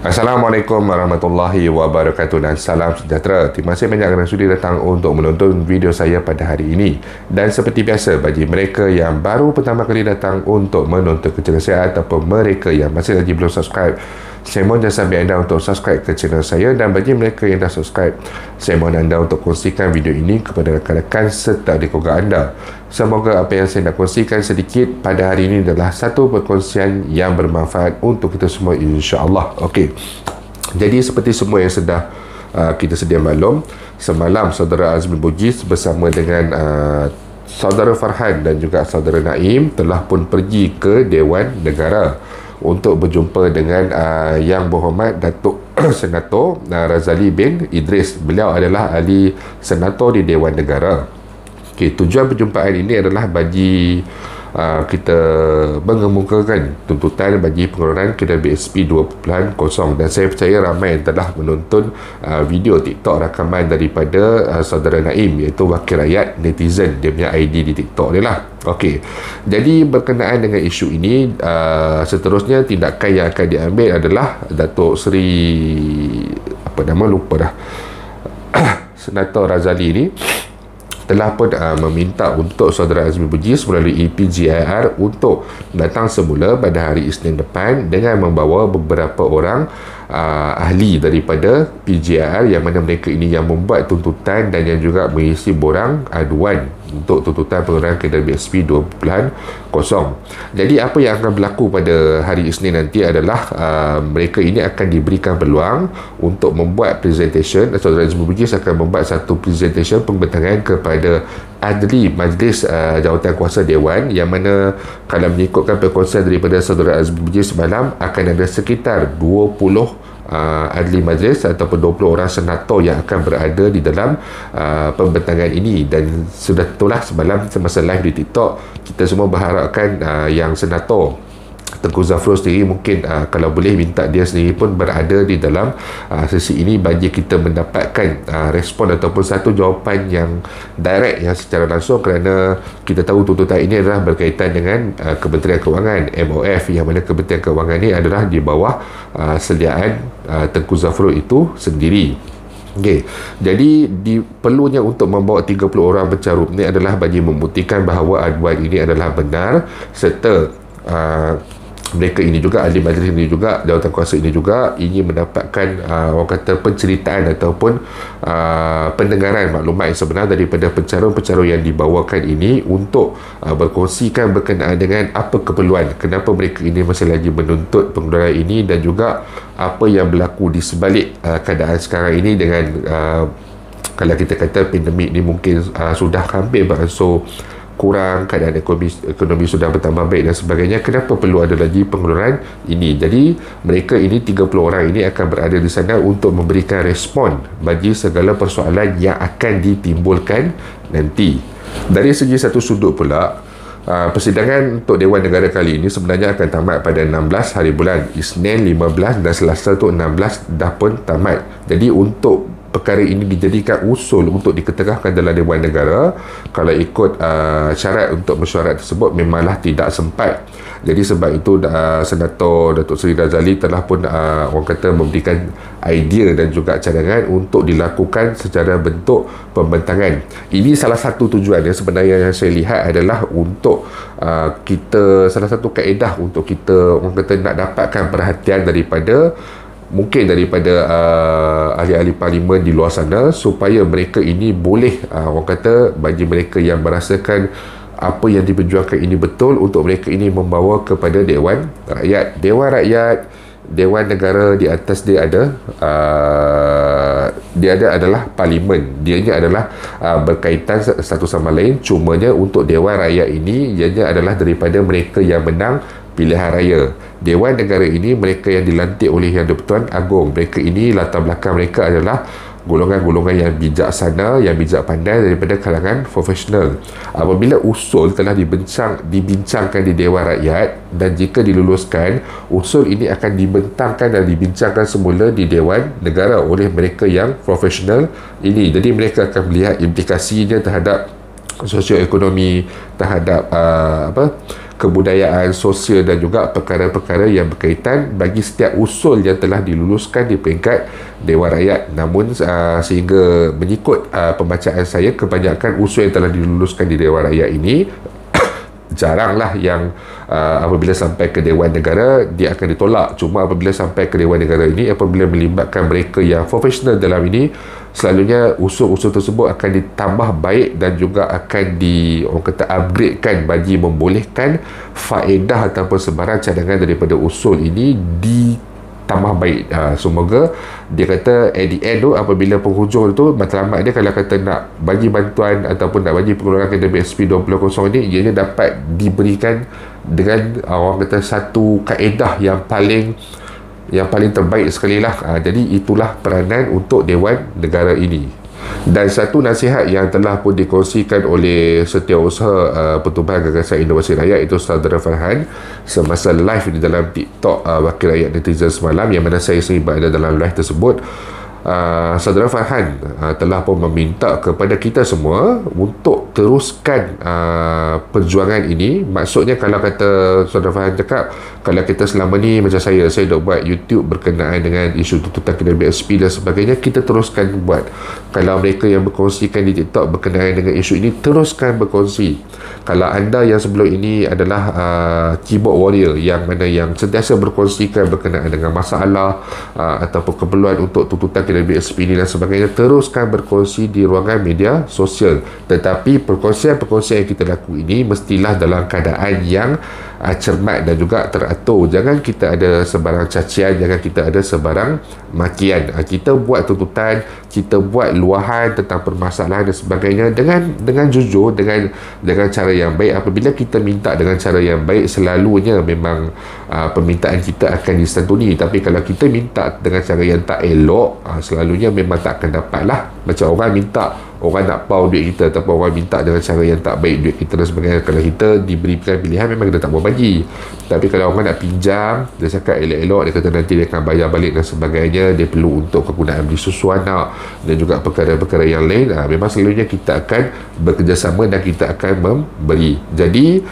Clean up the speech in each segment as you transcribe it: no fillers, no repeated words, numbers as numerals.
Assalamualaikum warahmatullahi wabarakatuh dan salam sejahtera. Terima kasih banyak kerana sudi datang untuk menonton video saya pada hari ini. Dan seperti biasa, bagi mereka yang baru pertama kali datang untuk menonton channel saya ataupun mereka yang masih lagi belum subscribe, saya mohon jangan sampai anda untuk subscribe ke channel saya. Dan bagi mereka yang dah subscribe, saya mohon anda untuk kongsikan video ini kepada rakan-rakan serta adik keluarga anda. Semoga apa yang saya nak kongsikan sedikit pada hari ini adalah satu perkongsian yang bermanfaat untuk kita semua, insya-Allah. Okey. Jadi seperti semua yang sudah kita sedia maklum, semalam saudara Azmi Bugis bersama dengan saudara Farhan dan juga saudara Naim telah pun pergi ke Dewan Negara untuk berjumpa dengan Yang Berhormat Datuk Senator Razali bin Idris. Beliau adalah ahli senator di Dewan Negara. Okay, tujuan perjumpaan ini adalah bagi kita mengemukakan tuntutan bagi pengeluaran kedai BSP 2.0, dan saya percaya ramai yang telah menonton video TikTok rakaman daripada saudara Naim, iaitu wakil rakyat netizen. Dia punya ID di TikTok dia lah. Okey, jadi berkenaan dengan isu ini, seterusnya tindakan yang akan diambil adalah Datuk Seri apa nama lupa dah Senator Razali ini telah pun meminta untuk saudara Azmi Bugis melalui PGIR untuk datang semula pada hari Isnin depan dengan membawa beberapa orang ahli daripada PGIR, yang mana mereka ini yang membuat tuntutan dan yang juga mengisi borang aduan untuk tuntutan pengeluaran kedai BSP 2.0. Jadi apa yang akan berlaku pada hari Isnin nanti adalah mereka ini akan diberikan peluang untuk membuat presentation. Saudara Azmi Bugis akan membuat satu presentation pembentangan kepada ahli Majlis Jawatankuasa Dewan, yang mana kalau mengikutkan perkongsian daripada saudara Azmi Bugis semalam, akan ada sekitar 20 ahli majlis ataupun 20 orang senator yang akan berada di dalam pembentangan ini. Dan sudah tentulah semalam semasa live di TikTok, kita semua berharapkan yang senator Tengku Zafrul sendiri mungkin kalau boleh minta dia sendiri pun berada di dalam sesi ini bagi kita mendapatkan respon ataupun satu jawapan yang direct, yang secara langsung, kerana kita tahu tuntutan ini adalah berkaitan dengan Kementerian Kewangan, MOF, yang mana Kementerian Kewangan ini adalah di bawah sediaan Tengku Zafrul itu sendiri. Okay. Jadi perlunya untuk membawa 30 orang bercarum ini adalah bagi membuktikan bahawa aduan ini adalah benar, serta mereka ini juga, ahli majlis ini juga, jawatankuasa ini juga ingin mendapatkan orang kata penceritaan ataupun pendengaran maklumat yang sebenar daripada pencarum-pencarum yang dibawakan ini, untuk berkongsikan berkenaan dengan apa keperluan, kenapa mereka ini masih lagi menuntut pengeluaran ini, dan juga apa yang berlaku di sebalik keadaan sekarang ini dengan kalau kita kata pandemik ni mungkin sudah hampir beransur kurang, keadaan ekonomi sudah bertambah baik dan sebagainya. Kenapa perlu ada lagi pengeluaran ini? Jadi mereka ini 30 orang ini akan berada di sana untuk memberikan respon bagi segala persoalan yang akan ditimbulkan nanti. Dari segi satu sudut pula, persidangan untuk Dewan Negara kali ini sebenarnya akan tamat pada 16 hari bulan Isnin 15 dan Selasa tu 16 dah pun tamat. Jadi untuk perkara ini dijadikan usul untuk diketerahkan dalam Dewan Negara, kalau ikut syarat untuk mesyuarat tersebut memanglah tidak sempat. Jadi sebab itu Senator Datuk Seri Razali telah pun orang kata memberikan idea dan juga cadangan untuk dilakukan secara bentuk pembentangan. Ini salah satu tujuan yang sebenarnya yang saya lihat adalah untuk kita, salah satu kaedah untuk kita orang kata nak dapatkan perhatian daripada mungkin daripada ahli-ahli parlimen di luar sana, supaya mereka ini boleh orang kata bagi mereka yang merasakan apa yang diperjuangkan ini betul, untuk mereka ini membawa kepada Dewan Rakyat. Dewan Rakyat, Dewan Negara, di atas dia ada adalah parlimen. Dianya adalah berkaitan satu sama lain. Cumanya untuk Dewan Rakyat ini, ianya adalah daripada mereka yang menang pilihan raya. Dewan Negara ini mereka yang dilantik oleh Yang di-Pertuan Agong. Mereka ini latar belakang mereka adalah golongan-golongan yang bijaksana, yang bijak pandai daripada kalangan profesional. Apabila usul telah dibincangkan di Dewan Rakyat dan jika diluluskan, usul ini akan dibentangkan dan dibincangkan semula di Dewan Negara oleh mereka yang profesional ini. Jadi mereka akan melihat implikasinya terhadap sosioekonomi, terhadap kebudayaan, sosial dan juga perkara-perkara yang berkaitan bagi setiap usul yang telah diluluskan di peringkat Dewan Rakyat. Namun sehingga mengikut pembacaan saya, kebanyakan usul yang telah diluluskan di Dewan Rakyat ini jaranglah yang apabila sampai ke Dewan Negara dia akan ditolak. Cuma apabila sampai ke Dewan Negara ini, apabila melibatkan mereka yang profesional dalam ini, selalunya usul-usul tersebut akan ditambah baik dan juga akan orang kata upgradekan bagi membolehkan faedah ataupun sebarang cadangan daripada usul ini tambah baik. Semoga dia kata at the end tu, apabila penghujung tu, matlamat dia kalau kata nak bagi bantuan ataupun nak bagi pengeluaran KWSP 20.0 ini, ianya dapat diberikan dengan orang kata satu kaedah yang paling terbaik sekali lah. Jadi itulah peranan untuk Dewan Negara ini. Dan satu nasihat yang telah pun dikongsikan oleh Setiausaha Pertubuhan Gagasan Inovasi Rakyat, itu Saudara Farhan, semasa live di dalam TikTok Wakil Rakyat Netizen semalam, yang mana saya sendiri berada dalam live tersebut. Saudara Farhan telah pun meminta kepada kita semua untuk teruskan perjuangan ini. Maksudnya, kalau kata Saudara Farhan cakap, kalau kita selama ni macam saya dah buat YouTube berkenaan dengan isu tuntutan KWSP dan sebagainya, kita teruskan buat. Kalau mereka yang berkongsikan di TikTok berkenaan dengan isu ini, teruskan berkongsi. Kalau anda yang sebelum ini adalah keyboard warrior yang mana yang sentiasa berkongsikan berkenaan dengan masalah ataupun keperluan untuk tuntutan KWSP ini dan sebagainya, teruskan berkongsi di ruangan media sosial. Tetapi perkongsian-perkongsian yang kita lakukan ini mestilah dalam keadaan yang cermat dan juga teratur. Jangan kita ada sebarang cacian, jangan kita ada sebarang makian. Kita buat tuntutan, kita buat luahan tentang permasalahan dan sebagainya dengan jujur, dengan cara yang baik. Apabila kita minta dengan cara yang baik, selalunya memang permintaan kita akan disantuni. Tapi kalau kita minta dengan cara yang tak elok, selalunya memang tak akan dapat lah. Macam orang minta, orang nak pau duit kita, ataupun orang minta dengan cara yang tak baik duit kita dan sebagainya, kalau kita diberikan pilihan, memang kita tak mau bagi. Tapi kalau orang nak pinjam, dia cakap elok-elok, dia kata nanti dia akan bayar balik dan sebagainya, dia perlu untuk kegunaan beli susu anak dan juga perkara-perkara yang lain, memang selalunya kita akan bekerjasama dan kita akan memberi. Jadi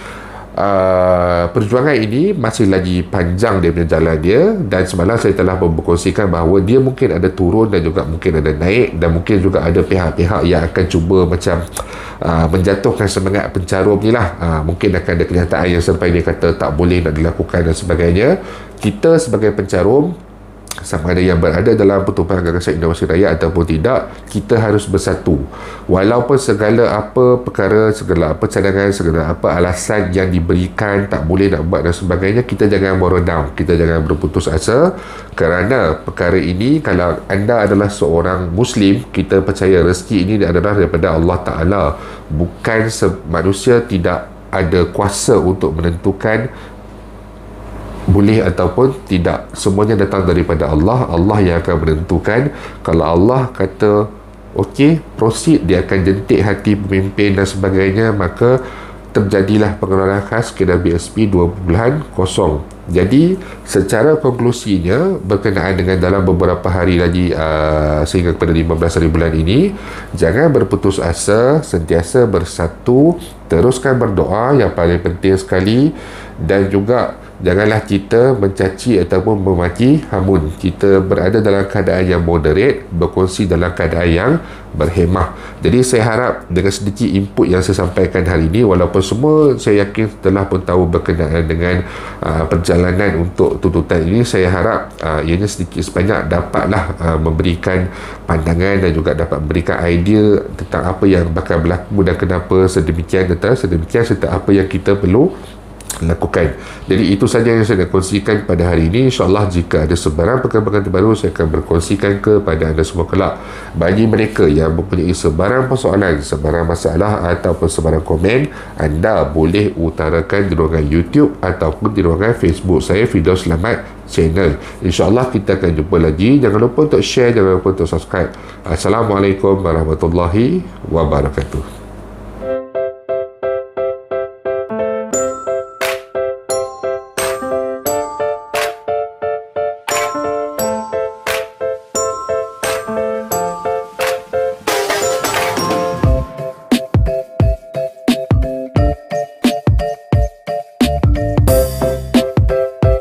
perjuangan ini masih lagi panjang dia punya jalan dia, dan semalam saya telah berkongsikan bahawa dia mungkin ada turun dan juga mungkin ada naik, dan mungkin juga ada pihak-pihak yang akan cuba macam menjatuhkan semangat pencarum ni lah. Mungkin akan ada kenyataan yang sampai dia kata tak boleh nak dilakukan dan sebagainya. Kita sebagai pencarum, sama ada yang berada dalam Pertubuhan Gagasan Inovasi Rakyat ataupun tidak, kita harus bersatu. Walaupun segala apa perkara, segala apa cadangan, segala apa alasan yang diberikan tak boleh nak buat dan sebagainya, kita jangan meredam, kita jangan berputus asa. Kerana perkara ini, kalau anda adalah seorang Muslim, kita percaya rezeki ini adalah daripada Allah Ta'ala. Bukan manusia tidak ada kuasa untuk menentukan boleh ataupun tidak. Semuanya datang daripada Allah. Allah yang akan menentukan. Kalau Allah kata okey, proceed, dia akan jentik hati pemimpin dan sebagainya, maka terjadilah pengeluaran khas KWSP 2.0. Jadi secara konklusinya, berkenaan dengan dalam beberapa hari lagi sehingga kepada 15 hari bulan ini, jangan berputus asa, sentiasa bersatu, teruskan berdoa, yang paling penting sekali. Dan juga janganlah kita mencaci ataupun memaki hamun. Kita berada dalam keadaan yang moderate, berkongsi dalam keadaan yang berhemah. Jadi saya harap dengan sedikit input yang saya sampaikan hari ini, walaupun semua saya yakin telah pun tahu berkenaan dengan perjalanan untuk tuntutan ini, saya harap ianya sedikit sebanyak dapatlah memberikan pandangan dan juga dapat memberikan idea tentang apa yang bakal berlaku dan kenapa sedemikian serta apa yang kita perlu lakukan. Jadi itu saja yang saya nak kongsikan pada hari ini. InsyaAllah jika ada sebarang perkembangan terbaru, saya akan berkongsikan kepada anda semua kelak. Bagi mereka yang mempunyai sebarang persoalan, sebarang masalah ataupun sebarang komen, anda boleh utarakan di ruangan YouTube ataupun di ruangan Facebook saya, Firdaus Selamat Channel. InsyaAllah kita akan jumpa lagi. Jangan lupa untuk share, jangan lupa untuk subscribe. Assalamualaikum warahmatullahi wabarakatuh.